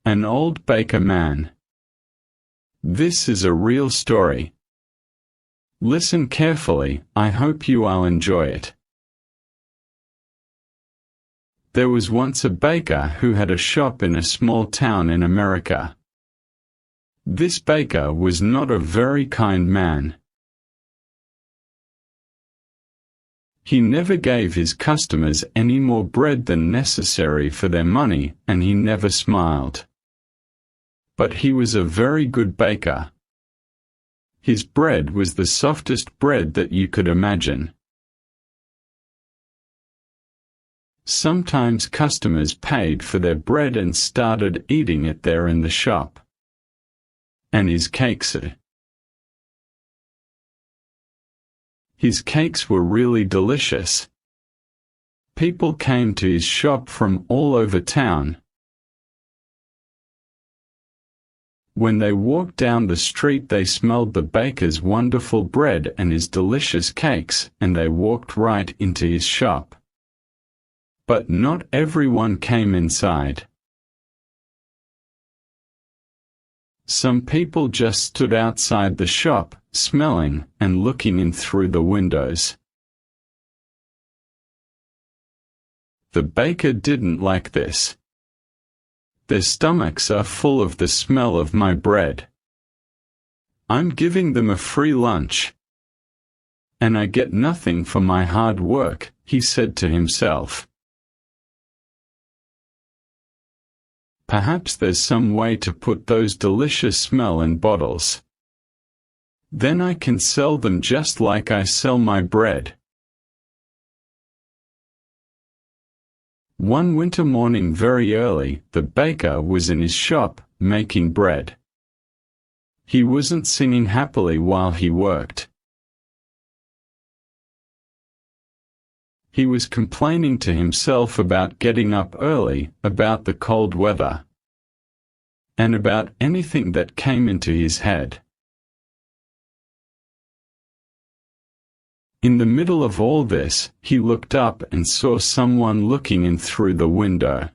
An old baker man. This is a real story. Listen carefully, I hope you will enjoy it. There was once a baker who had a shop in a small town in America. This baker was not a very kind man. He never gave his customers any more bread than necessary for their money, and he never smiled. But he was a very good baker. His bread was the softest bread that you could imagine. Sometimes customers paid for their bread and started eating it there in the shop. And his cakes. His cakes were really delicious. People came to his shop from all over town. When they walked down the street, they smelled the baker's wonderful bread and his delicious cakes, and they walked right into his shop. But not everyone came inside. Some people just stood outside the shop, smelling and looking in through the windows. The baker didn't like this. Their stomachs are full of the smell of my bread. I'm giving them a free lunch. And I get nothing for my hard work, he said to himself. Perhaps there's some way to put those delicious smell in bottles. Then I can sell them just like I sell my bread. One winter morning very early, the baker was in his shop, making bread. He wasn't singing happily while he worked. He was complaining to himself about getting up early, about the cold weather, and about anything that came into his head. In the middle of all this, he looked up and saw someone looking in through the window.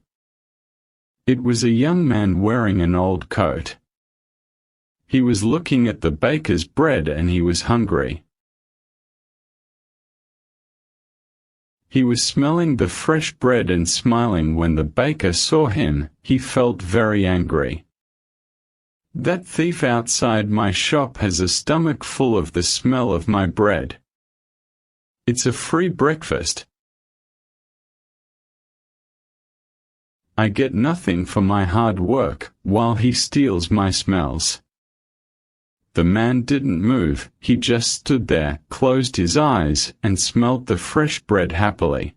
It was a young man wearing an old coat. He was looking at the baker's bread and he was hungry. He was smelling the fresh bread and smiling when the baker saw him. He felt very angry. That thief outside my shop has a stomach full of the smell of my bread. It's a free breakfast. I get nothing for my hard work, while he steals my smells. The man didn't move, he just stood there, closed his eyes, and smelt the fresh bread happily.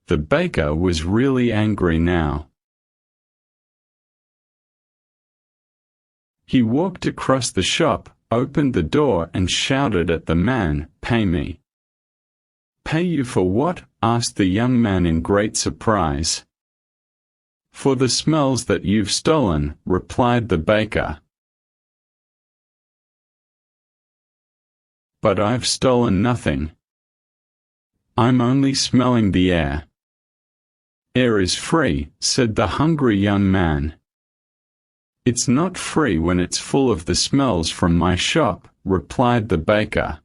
The baker was really angry now. He walked across the shop, opened the door and shouted at the man, "Pay me." "Pay you for what?" asked the young man in great surprise. "For the smells that you've stolen," replied the baker. "But I've stolen nothing. I'm only smelling the air." "Air is free," said the hungry young man. "It's not free when it's full of the smells from my shop," replied the baker.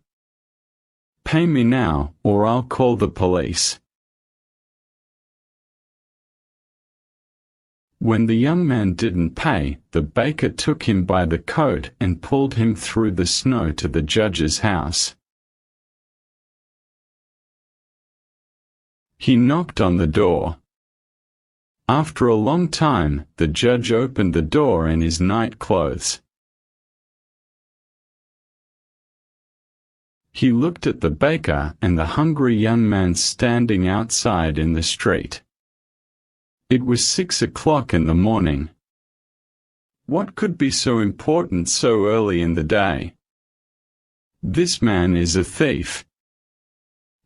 "Pay me now, or I'll call the police." When the young man didn't pay, the baker took him by the coat and pulled him through the snow to the judge's house. He knocked on the door. After a long time, the judge opened the door in his night clothes. He looked at the baker and the hungry young man standing outside in the street. It was 6 o'clock in the morning. What could be so important so early in the day? "This man is a thief.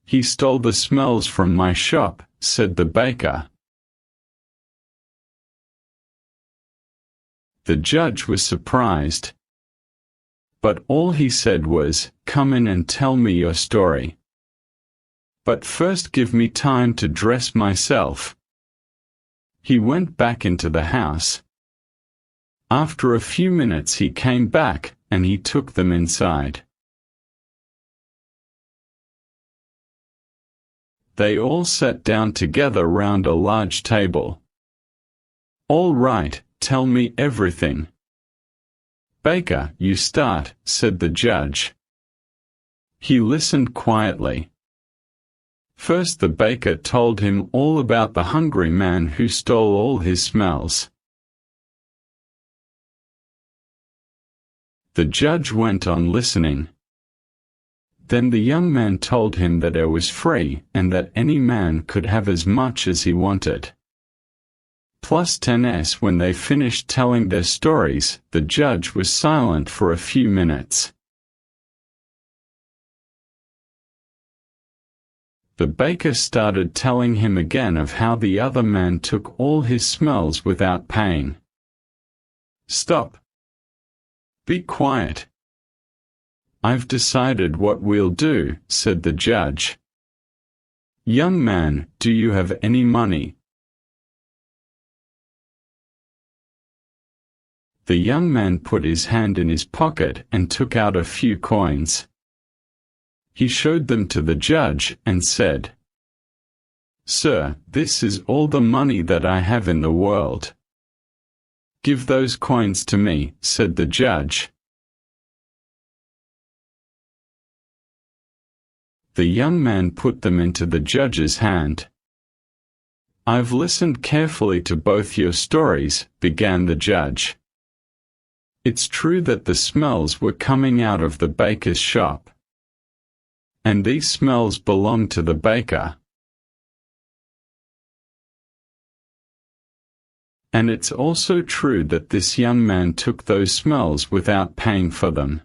He stole the smells from my shop," said the baker. The judge was surprised. But all he said was, "Come in and tell me your story. But first give me time to dress myself." He went back into the house, After a few minutes he came back, and he took them inside. They all sat down together round a large table. "All right, tell me everything." "Baker, you start," said the judge. He listened quietly. First the baker told him all about the hungry man who stole all his smells. The judge went on listening. Then the young man told him that air was free and that any man could have as much as he wanted. Plus 10s. When they finished telling their stories, the judge was silent for a few minutes. The baker started telling him again of how the other man took all his smells without paying. "Stop. Be quiet. I've decided what we'll do," said the judge. "Young man, do you have any money?" The young man put his hand in his pocket and took out a few coins. He showed them to the judge and said, "Sir, this is all the money that I have in the world." "Give those coins to me," said the judge. The young man put them into the judge's hand. "I've listened carefully to both your stories," began the judge. "It's true that the smells were coming out of the baker's shop. And these smells belong to the baker. And it's also true that this young man took those smells without paying for them.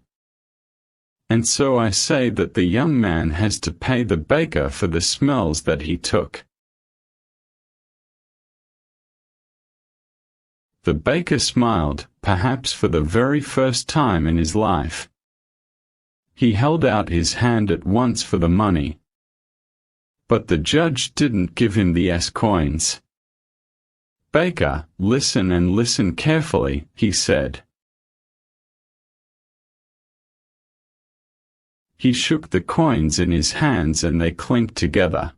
And so I say that the young man has to pay the baker for the smells that he took." The baker smiled, perhaps for the very first time in his life. He held out his hand at once for the money. But the judge didn't give him the coins. "Baker, listen and listen carefully," he said. He shook the coins in his hands and they clinked together.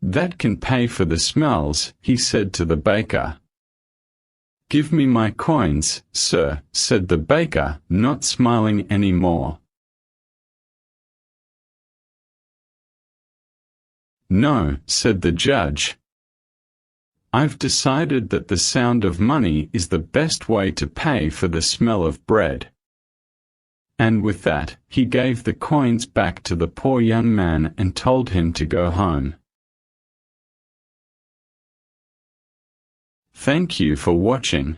"That can pay for the smells," he said to the baker. "Give me my coins, sir," said the baker, not smiling any more. "No," said the judge. "I've decided that the sound of money is the best way to pay for the smell of bread." And with that, he gave the coins back to the poor young man and told him to go home. Thank you for watching.